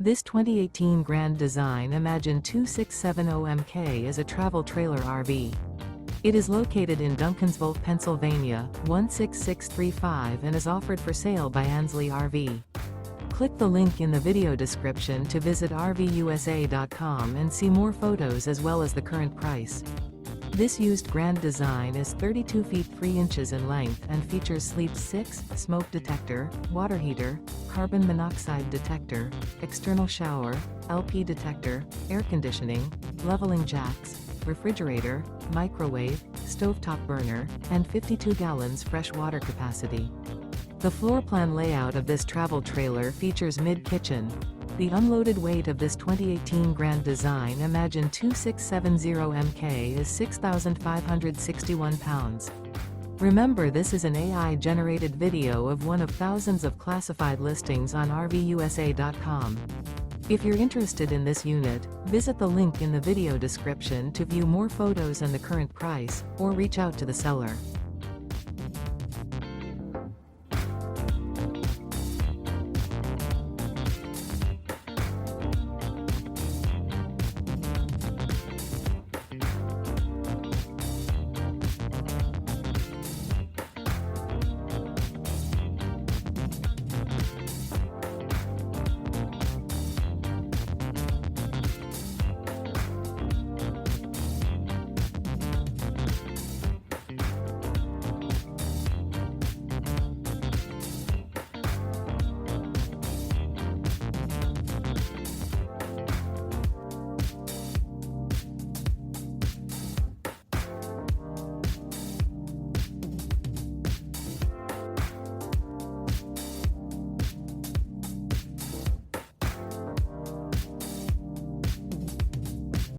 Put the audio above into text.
This 2018 Grand Design Imagine 2670MK is a travel trailer RV. It is located in Duncansville, Pennsylvania, 16635 and is offered for sale by Ansley RV. Click the link in the video description to visit RVUSA.com and see more photos as well as the current price. This used Grand Design is 32 feet 3 inches in length and features Sleep 6, smoke detector, water heater, carbon monoxide detector, external shower, LP detector, air conditioning, leveling jacks, refrigerator, microwave, stovetop burner, and 52 gallons fresh water capacity. The floor plan layout of this travel trailer features Mid Kitchen. The unloaded weight of this 2018 Grand Design Imagine 2670MK is 6,561 pounds. Remember, this is an AI-generated video of one of thousands of classified listings on RVUSA.com. If you're interested in this unit, visit the link in the video description to view more photos and the current price, or reach out to the seller.